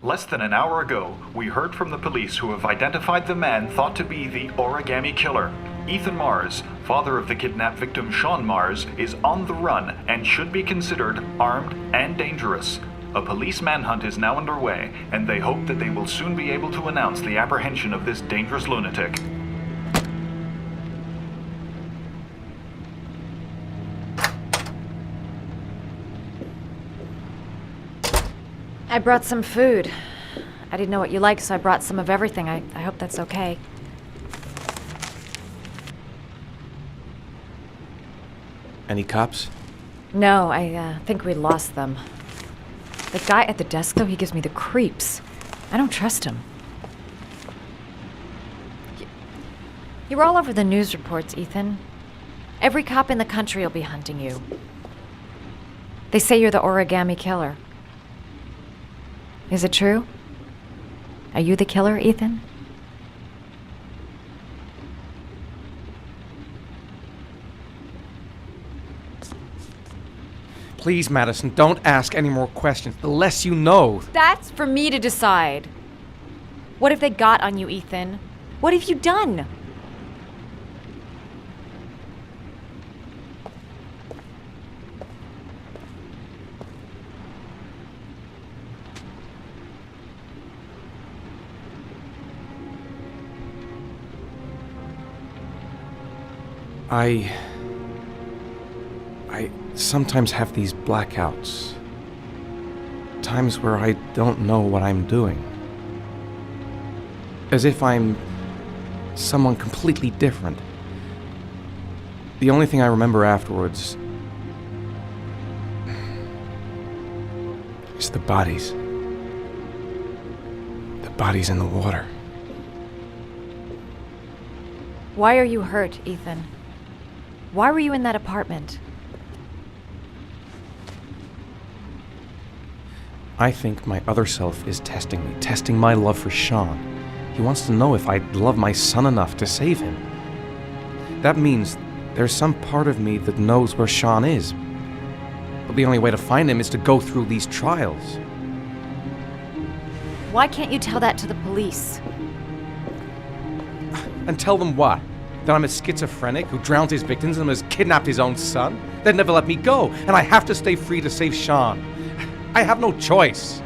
Less than an hour ago, we heard from the police who have identified the man thought to be the origami killer. Ethan Mars, father of the kidnapped victim Sean Mars, is on the run and should be considered armed and dangerous. A police manhunt is now underway, and they hope that they will soon be able to announce the apprehension of this dangerous lunatic. I brought some food. I didn't know what you liked, so I brought some of everything. I hope that's okay. Any cops? No, I think we lost them. The guy at the desk, though, he gives me the creeps. I don't trust him. You're all over the news reports, Ethan. Every cop in the country will be hunting you. They say you're the origami killer. Is it true? Are you the killer, Ethan? Please, Madison, don't ask any more questions. The less you know. That's for me to decide. What have they got on you, Ethan? What have you done? I sometimes have these blackouts. Times where I don't know what I'm doing. As if I'm someone completely different. The only thing I remember afterwards is the bodies. The bodies in the water. Why are you hurt, Ethan? Why were you in that apartment? I think my other self is testing me, testing my love for Sean. He wants to know if I love my son enough to save him. That means there's some part of me that knows where Sean is. But the only way to find him is to go through these trials. Why can't you tell that to the police? And tell them what? That I'm a schizophrenic who drowns his victims and has kidnapped his own son? They'd never let me go, and I have to stay free to save Sean. I have no choice.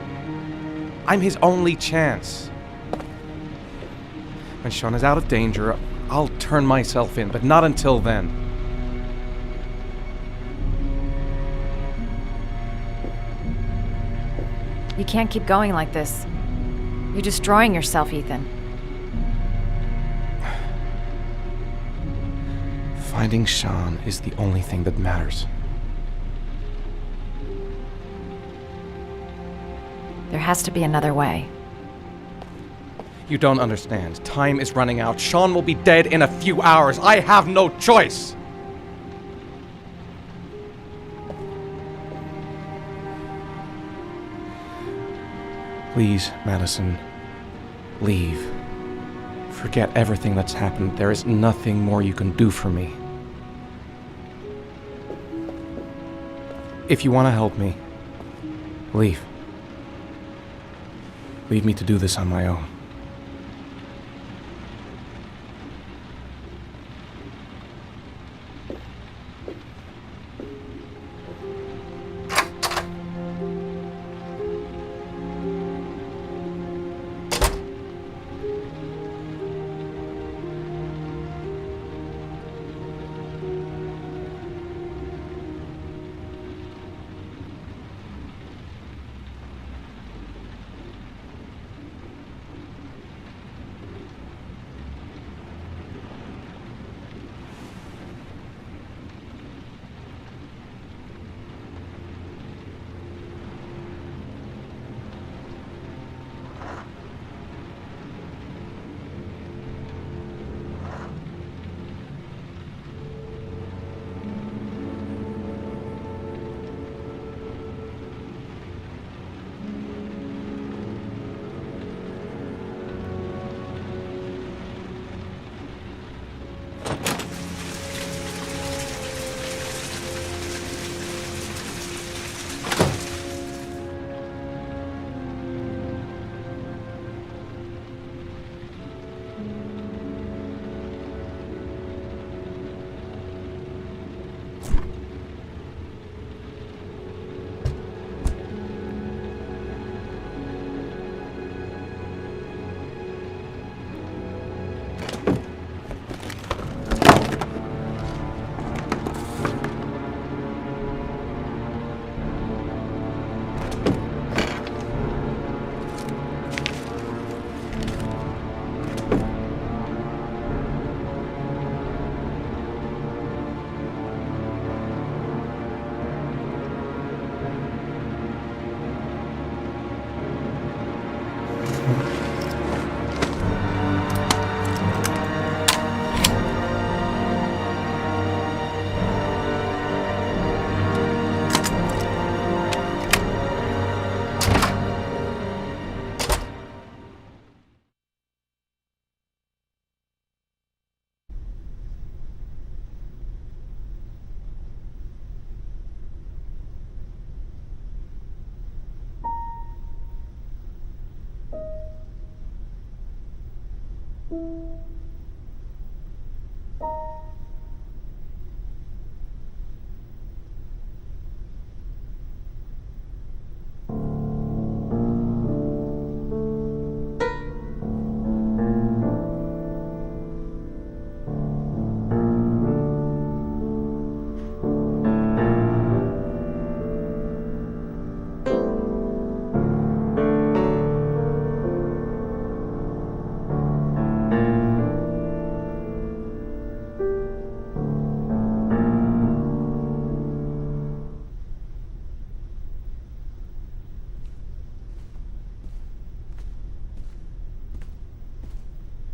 I'm his only chance. When Sean is out of danger, I'll turn myself in, but not until then. You can't keep going like this. You're destroying yourself, Ethan. Finding Sean is the only thing that matters. There has to be another way. You don't understand. Time is running out. Sean will be dead in a few hours. I have no choice! Please, Madison, leave. Forget everything that's happened. There is nothing more you can do for me. If you want to help me, leave. Leave me to do this on my own.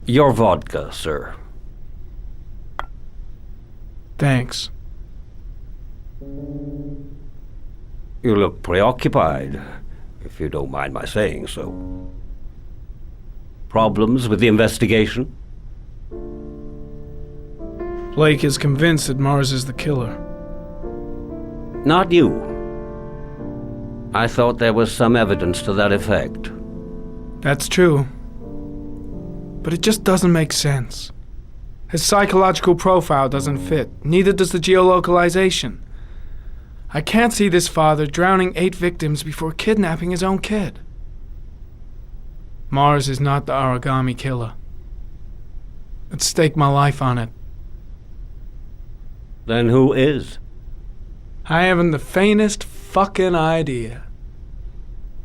Your vodka, sir. Thanks. You look preoccupied, if you don't mind my saying so. Problems with the investigation? Blake is convinced that Mars is the killer. Not you. I thought there was some evidence to that effect. That's true. But it just doesn't make sense. His psychological profile doesn't fit. Neither does the geolocalization. I can't see this father drowning 8 victims before kidnapping his own kid. Mars is not the origami killer. I'd stake my life on it. Then who is? I haven't the faintest fucking idea.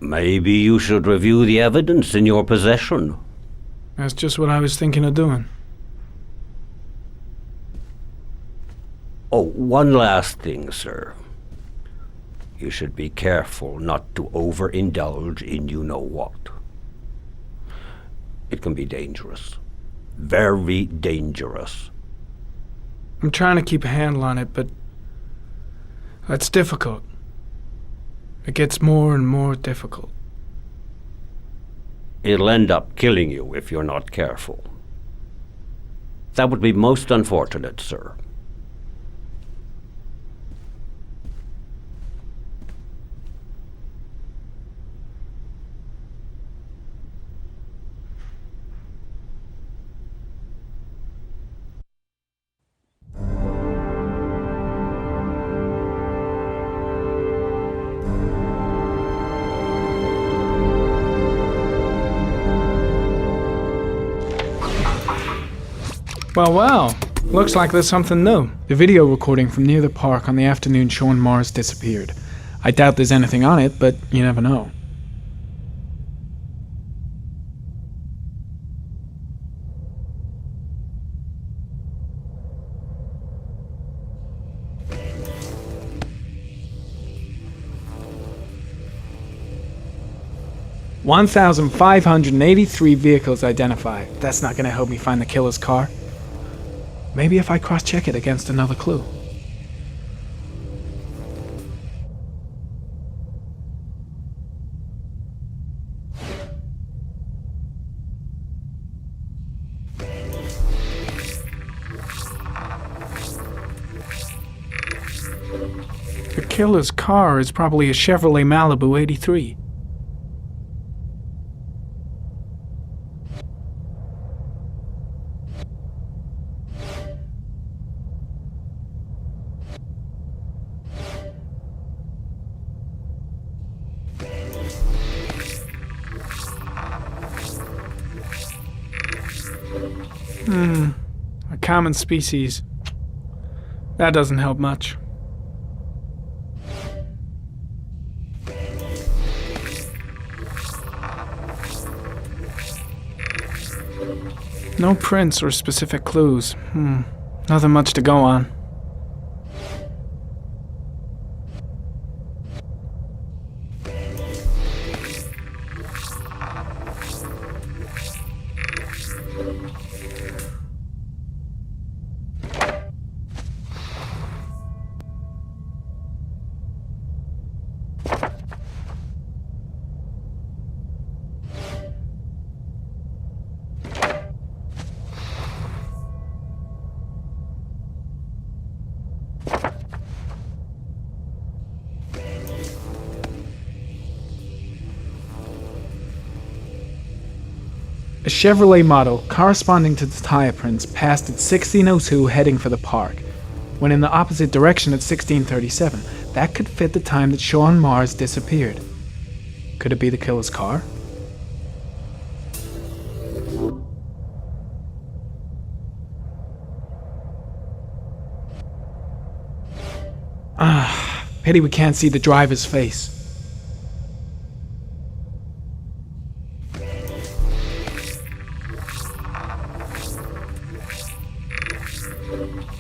Maybe you should review the evidence in your possession. That's just what I was thinking of doing. Oh, one last thing, sir. You should be careful not to overindulge in you-know-what. It can be dangerous. Very dangerous. I'm trying to keep a handle on it, but that's difficult. It gets more and more difficult. It'll end up killing you if you're not careful. That would be most unfortunate, sir. Well, looks like there's something new. The video recording from near the park on the afternoon Sean Mars disappeared. I doubt there's anything on it, but you never know. $1,583 vehicles identified. That's not going to help me find the killer's car. Maybe if I cross-check it against another clue. The killer's car is probably a Chevrolet Malibu 83. A common species. That doesn't help much. No prints or specific clues. Nothing much to go on. A Chevrolet model corresponding to the tire prints passed at 16:02 heading for the park, when in the opposite direction at 16:37. That could fit the time that Sean Mars disappeared. Could it be the killer's car? Pity we can't see the driver's face.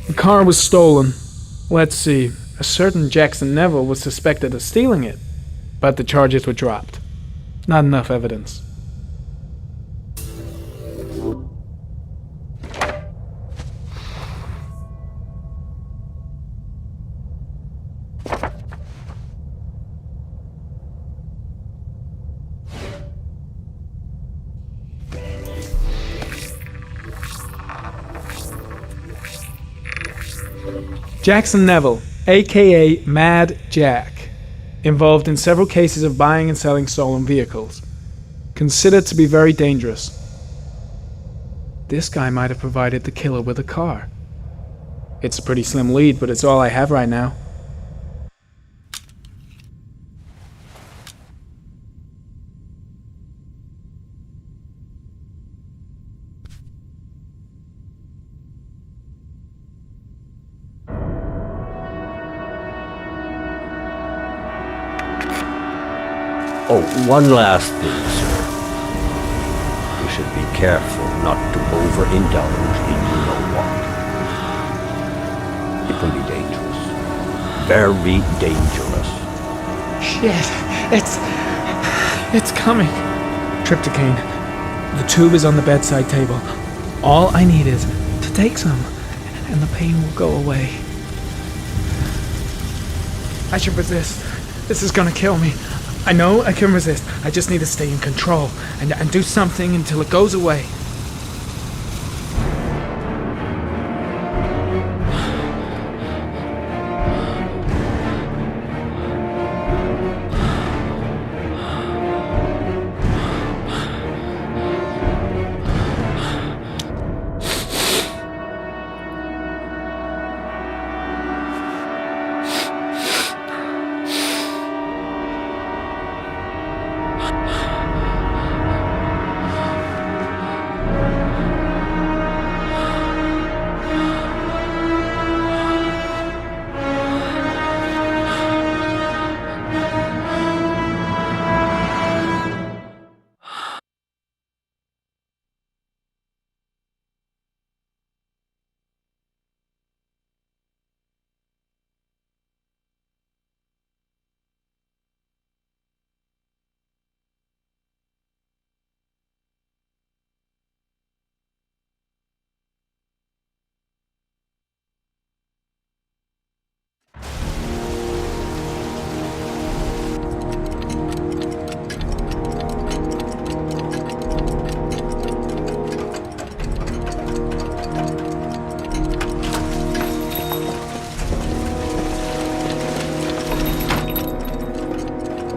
The car was stolen. Let's see. A certain Jackson Neville was suspected of stealing it, but the charges were dropped. Not enough evidence. Jackson Neville, aka Mad Jack, involved in several cases of buying and selling stolen vehicles. Considered to be very dangerous. This guy might have provided the killer with a car. It's a pretty slim lead, but it's all I have right now. Oh, one last thing, sir. You should be careful not to overindulge in you-know-what. It can be dangerous. Very dangerous. Shit, it's coming. Trypticane. The tube is on the bedside table. All I need is to take some, and the pain will go away. I should resist. This is gonna kill me. I know I can resist. I just need to stay in control and do something until it goes away.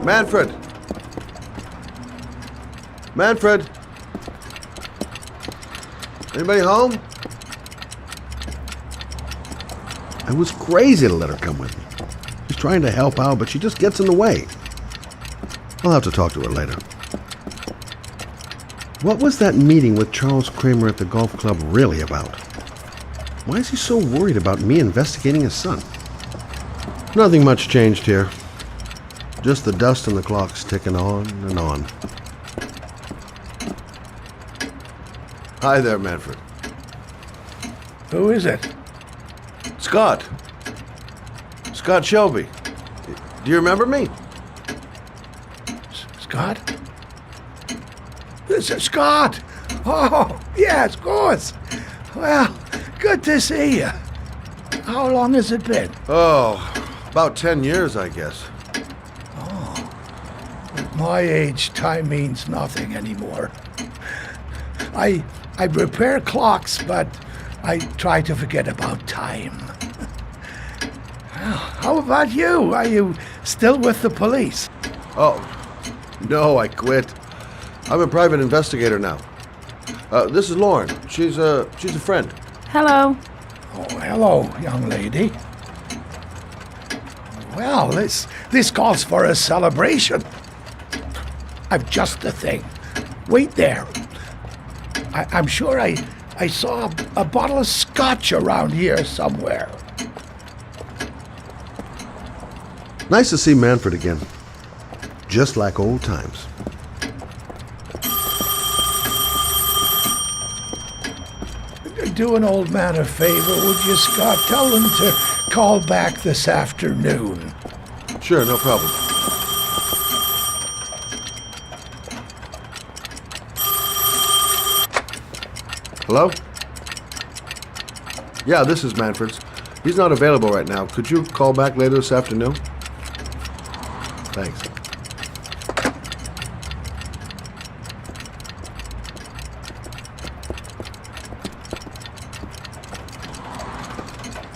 Manfred! Manfred! Anybody home? I was crazy to let her come with me. She's trying to help out, but she just gets in the way. I'll have to talk to her later. What was that meeting with Charles Kramer at the golf club really about? Why is he so worried about me investigating his son? Nothing much changed here. Just the dust and the clocks ticking on and on. Hi there, Manfred. Who is it? Scott. Scott Shelby. Do you remember me? Scott? This is Scott! Oh, yes, of course. Well, good to see you. How long has it been? Oh, about 10 years, I guess. At my age, time means nothing anymore. I repair clocks, but I try to forget about time. How about you? Are you still with the police? Oh, no, I quit. I'm a private investigator now. This is Lauren. She's a friend. Hello. Oh, hello, young lady. Well, this calls for a celebration. I've just the thing. Wait there. I'm sure I saw a bottle of scotch around here somewhere. Nice to see Manfred again. Just like old times. Do an old man a favor, would you, Scott? Tell him to call back this afternoon. Sure, no problem. Hello? Yeah, this is Manfred's. He's not available right now. Could you call back later this afternoon? Thanks.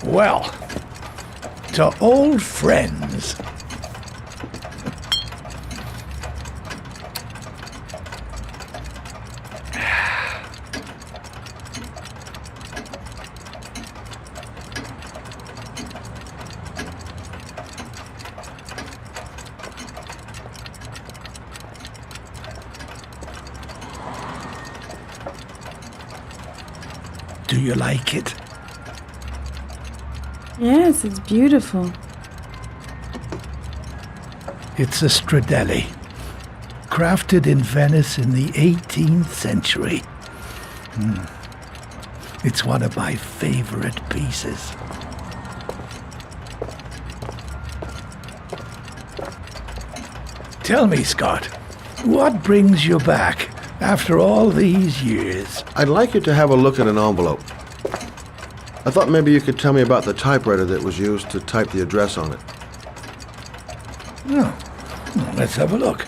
Well, to old friends. Do you like it? Yes, it's beautiful. It's a Stradelli, crafted in Venice in the 18th century. It's one of my favorite pieces. Tell me, Scott, what brings you back after all these years? I'd like you to have a look at an envelope. I thought maybe you could tell me about the typewriter that was used to type the address on it. Oh, well, let's have a look.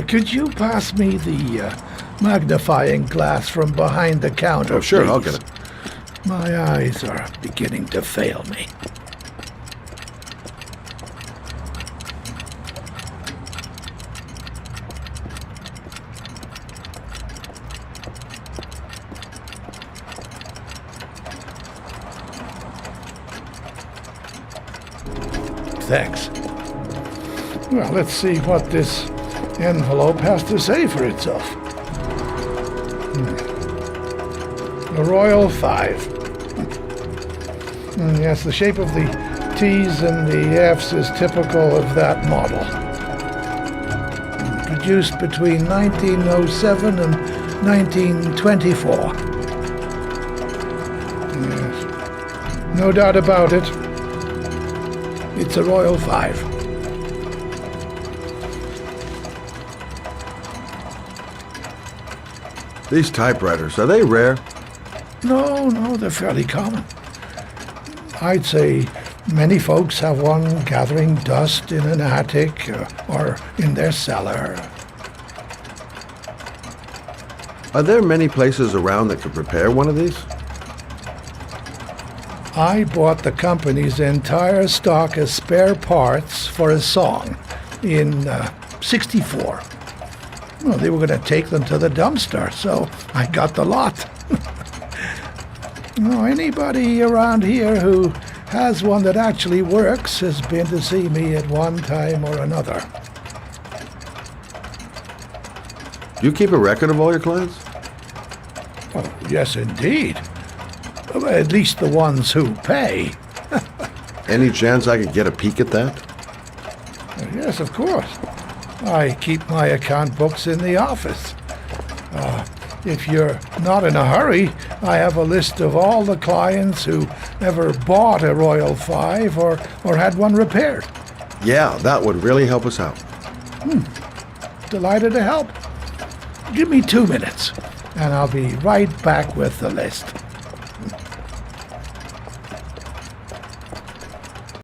Could you pass me the magnifying glass from behind the counter, Oh, sure, please? I'll get it. My eyes are beginning to fail me. Thanks. Well, let's see what this envelope has to say for itself. The Royal 5. Yes, the shape of the T's and the F's is typical of that model. Produced between 1907 and 1924. Yes. No doubt about it. It's a Royal 5. These typewriters, are they rare? No, they're fairly common. I'd say many folks have one gathering dust in an attic or in their cellar. Are there many places around that could repair one of these? I bought the company's entire stock of spare parts for a song in '64. Well, they were going to take them to the dumpster, so I got the lot. Anybody around here who has one that actually works has been to see me at one time or another. Do you keep a record of all your clients? Oh, yes, indeed. At least the ones who pay. Any chance I could get a peek at that? Yes, of course. I keep my account books in the office. If you're not in a hurry, I have a list of all the clients who ever bought a Royal 5 or had one repaired. Yeah, that would really help us out. Delighted to help. Give me 2 minutes, and I'll be right back with the list.